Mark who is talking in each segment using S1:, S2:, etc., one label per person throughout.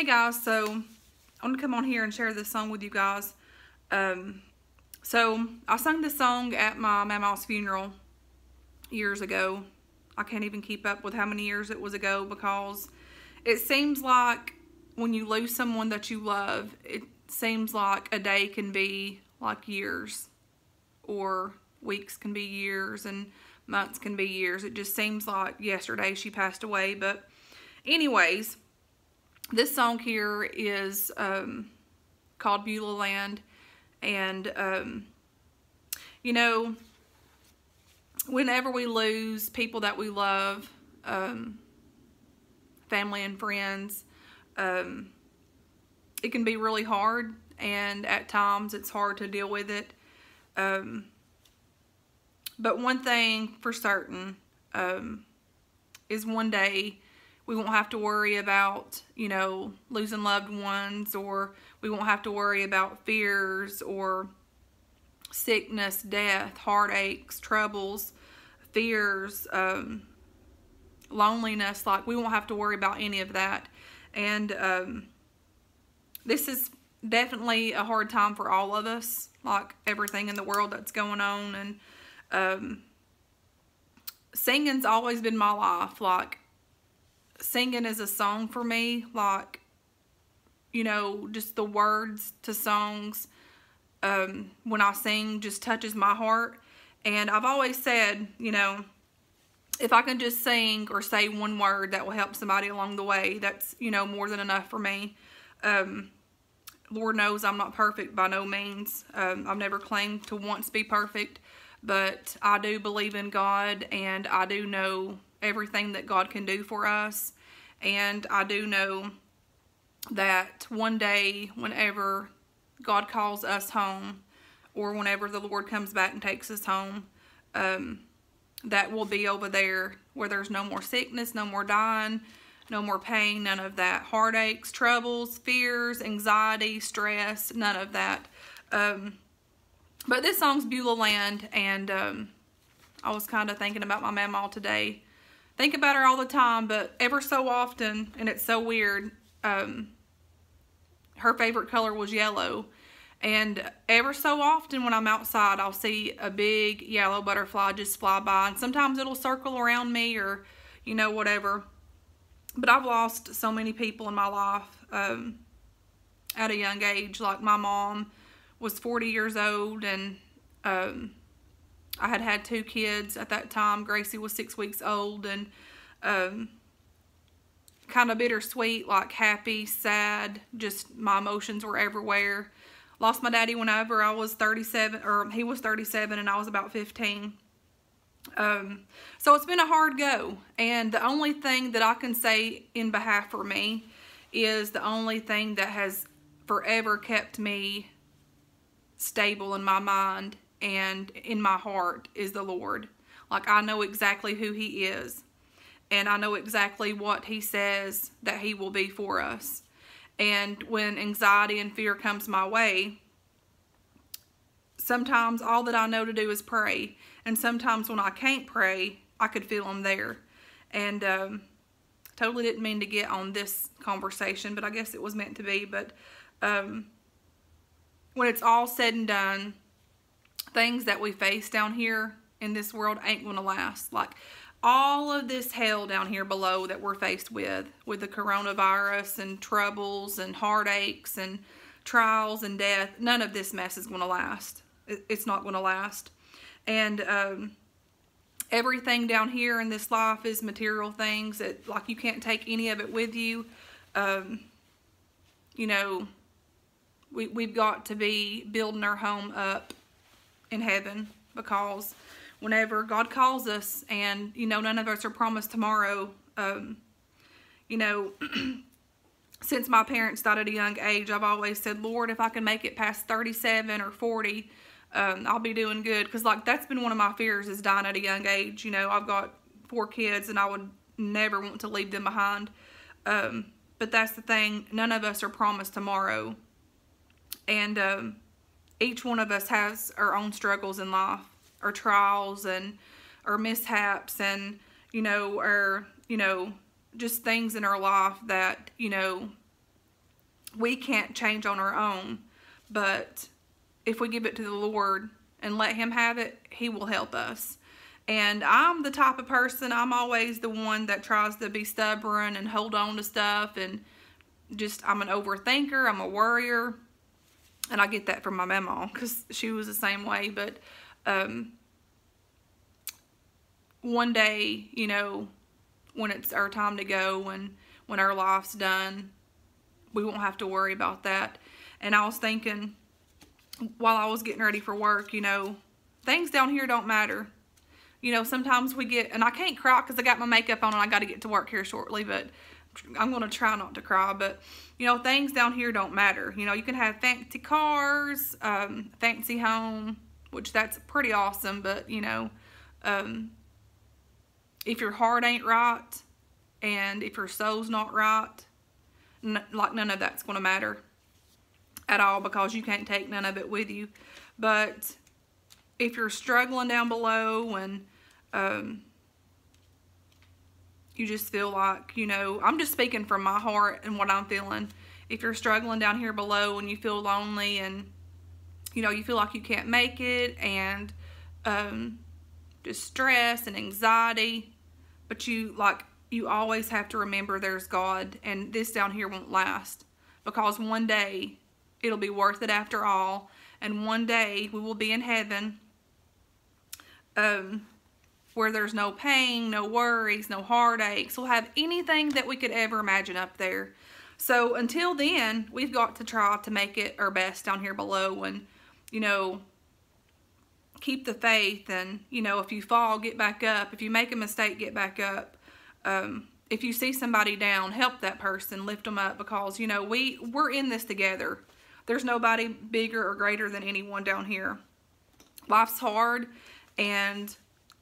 S1: Hey guys, so I want to come on here and share this song with you guys. So I sung this song at my Mamaw's funeral years ago. I can't even keep up with how many years it was ago, because it seems like when you lose someone that you love, it seems like a day can be like years, or weeks can be years, and months can be years. It just seems like yesterday she passed away. But anyways, this song here is called Beulah Land. And, you know, whenever we lose people that we love, family and friends, it can be really hard. And at times it's hard to deal with it. But one thing for certain is one day we won't have to worry about, you know, losing loved ones, or we won't have to worry about fears or sickness, death, heartaches, troubles, fears, loneliness. Like, we won't have to worry about any of that. And this is definitely a hard time for all of us, like everything in the world that's going on. And singing's always been my life. Like, singing is a song for me. Like, you know, just the words to songs when I sing just touches my heart. And I've always said, you know, if I can just sing or say one word that will help somebody along the way, that's, you know, more than enough for me. Lord knows I'm not perfect by no means. I've never claimed to once be perfect, but I do believe in God, and I do know everything that God can do for us. And I do know that one day, whenever God calls us home, or whenever the Lord comes back and takes us home, that will be over there where there's no more sickness, no more dying, no more pain, none of that. Heartaches, troubles, fears, anxiety, stress, none of that. But this song's Beulah Land, and I was kind of thinking about my Mamaw today. Think about her all the time, but ever so often, and it's so weird, her favorite color was yellow. And ever so often when I'm outside, I'll see a big yellow butterfly just fly by. And sometimes it'll circle around me, or, you know, whatever. But I've lost so many people in my life at a young age. Like, my mom was 40 years old, and I had 2 kids at that time. Gracie was 6 weeks old, and kind of bittersweet, like happy, sad, just my emotions were everywhere. Lost my daddy whenever I was 37, or he was 37 and I was about 15. So it's been a hard go, and the only thing that I can say in behalf for me is the only thing that has forever kept me stable in my mind and in my heart is the Lord. Like, I know exactly who He is, and I know exactly what He says that He will be for us. And when anxiety and fear comes my way, sometimes all that I know to do is pray. And sometimes when I can't pray, I could feel Him there. And totally didn't mean to get on this conversation, but I guess it was meant to be. But when it's all said and done, things that we face down here in this world ain't going to last. Like, all of this hell down here below that we're faced with the coronavirus and troubles and heartaches and trials and death, none of this mess is going to last. It's not going to last. And everything down here in this life is material things that, like, you can't take any of it with you. You know, we've got to be building our home up in heaven, because whenever God calls us, and, you know, none of us are promised tomorrow. You know, since my parents died at a young age, I've always said, Lord, if I can make it past 37 or 40, I'll be doing good. Because, like, that's been one of my fears, is dying at a young age. You know, I've got 4 kids, and I would never want to leave them behind. But that's the thing. None of us are promised tomorrow. And each one of us has our own struggles in life, or trials, and or mishaps, and, you know, or, you know, just things in our life that, you know, we can't change on our own. But if we give it to the Lord and let Him have it, He will help us. And I'm the type of person, I'm always the one that tries to be stubborn and hold on to stuff, and just, I'm an overthinker, I'm a worrier. And I get that from my Mamaw, because she was the same way. But one day, you know, when it's our time to go and when our life's done, we won't have to worry about that. And I was thinking, while I was getting ready for work, you know, things down here don't matter. You know, sometimes we get, and I can't cry because I got my makeup on and I got to get to work here shortly, but I'm going to try not to cry. But, you know, things down here don't matter. You know, you can have fancy cars, fancy home, which that's pretty awesome. But, you know, if your heart ain't right and if your soul's not right, like, none of that's going to matter at all, because you can't take none of it with you. But if you're struggling down below and you just feel like, you know, I'm just speaking from my heart and what I'm feeling. If you're struggling down here below and you feel lonely and, you know, you feel like you can't make it, and just stress and anxiety, but you always have to remember there's God, and this down here won't last, because one day it'll be worth it after all, and one day we will be in heaven, where there's no pain, no worries, no heartaches. We'll have anything that we could ever imagine up there. So until then, we've got to try to make it our best down here below, and, you know, keep the faith. And, you know, if you fall, get back up. If you make a mistake, get back up. If you see somebody down, help that person, lift them up, because, you know, we're in this together. There's nobody bigger or greater than anyone down here. Life's hard, and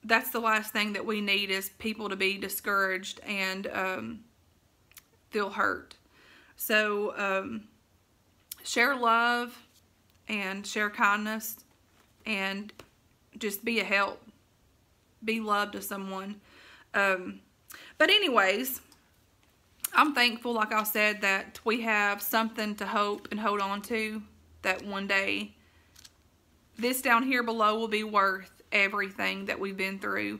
S1: that's the last thing that we need, is people to be discouraged and feel hurt. So share love and share kindness, and just be a help. Be love to someone. But anyways, I'm thankful, like I said, that we have something to hope and hold on to, that one day this down here below will be worth everything that we've been through.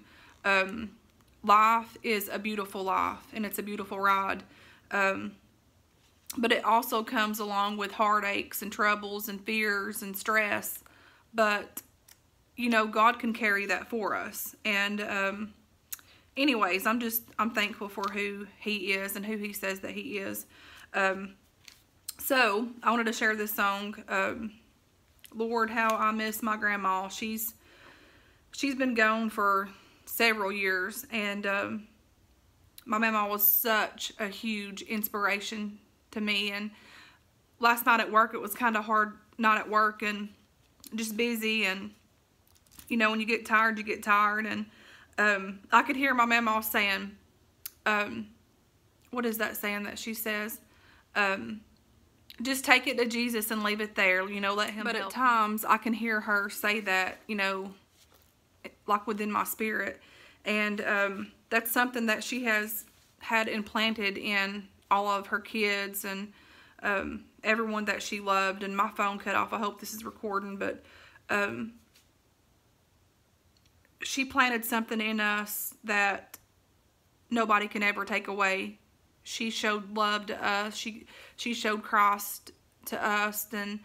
S1: Life is a beautiful life, and it's a beautiful ride. But it also comes along with heartaches and troubles and fears and stress. But, you know, God can carry that for us. And anyways, I'm thankful for who He is and who He says that He is. So I wanted to share this song, Lord, How I Miss My Grandma. She's been gone for several years, and my Mamaw was such a huge inspiration to me. And last night at work, it was kind of hard night at work and just busy, and, you know, when you get tired, you get tired. And I could hear my Mamaw saying, what is that saying that she says? Just take it to Jesus and leave it there, you know, let Him help. But at times, I can hear her say that, you know, like within my spirit. And that's something that she has had implanted in all of her kids and everyone that she loved. And my phone cut off. I hope this is recording. But she planted something in us that nobody can ever take away. She showed love to us. She showed Christ to us. And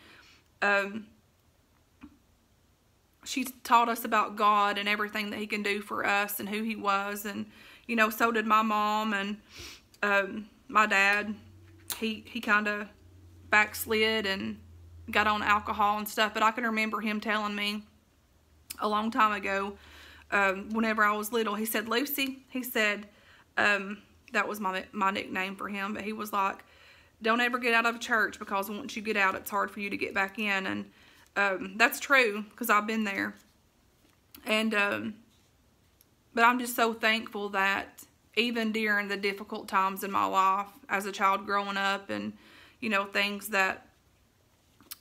S1: she taught us about God and everything that He can do for us and who He was. And, you know, so did my mom. And my dad, he kind of backslid and got on alcohol and stuff. But I can remember him telling me a long time ago, whenever I was little, he said, Lucy, he said, that was my nickname for him. But he was like, don't ever get out of church, because once you get out, it's hard for you to get back in. And that's true, because I've been there. And but I'm just so thankful that even during the difficult times in my life as a child growing up, and, you know, things that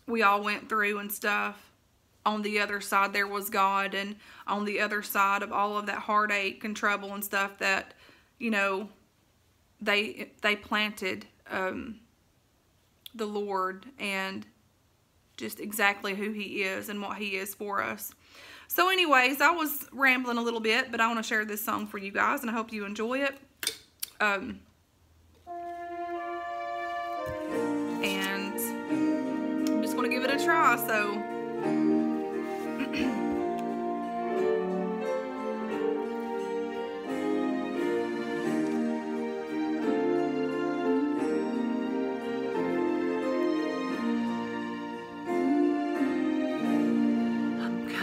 S1: we all went through and stuff, on the other side there was God. And on the other side of all of that heartache and trouble and stuff, that, you know, they planted the Lord and just exactly who He is and what He is for us. So anyways, I was rambling a little bit, but I want to share this song for you guys, and I hope you enjoy it. And I'm just going to give it a try, so...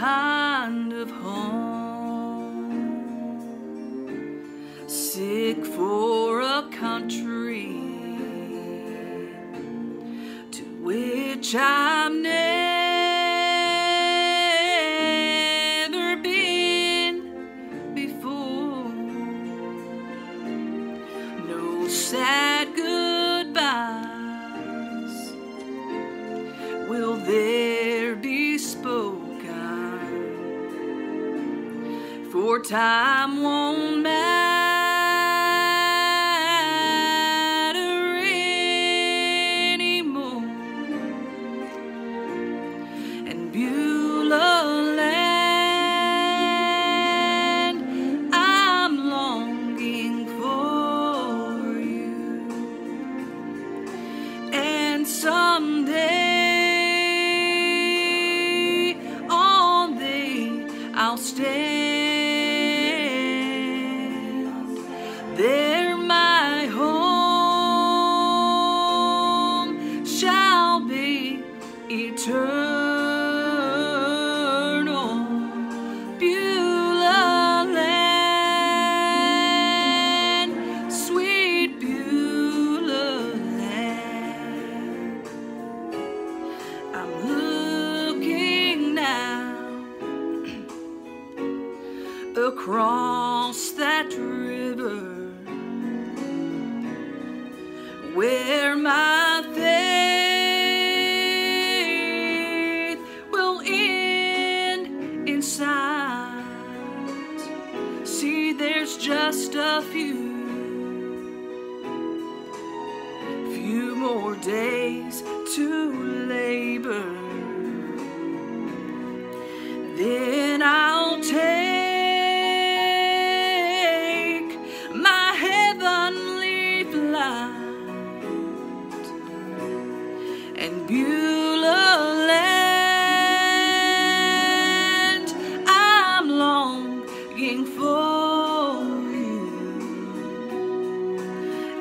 S2: Kind of home, sick for a country to which I've never been before. No sad goodbyes will there be spoken, for time won't matter anymore. And Beulah Land, I'm longing for you. And someday on thee I'll stand. There my home shall be eternal. Beulah Land, sweet Beulah Land. I'm looking now across that river where my faith will end in sight. See, there's just a few more days to labor, then I'll take my heavenly flight. And Beulah Land, I'm longing for you.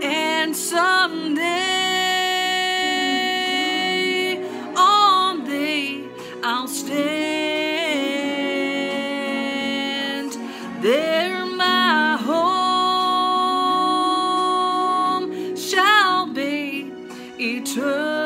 S2: And someday on thee I'll stand. There my home shall be eternal.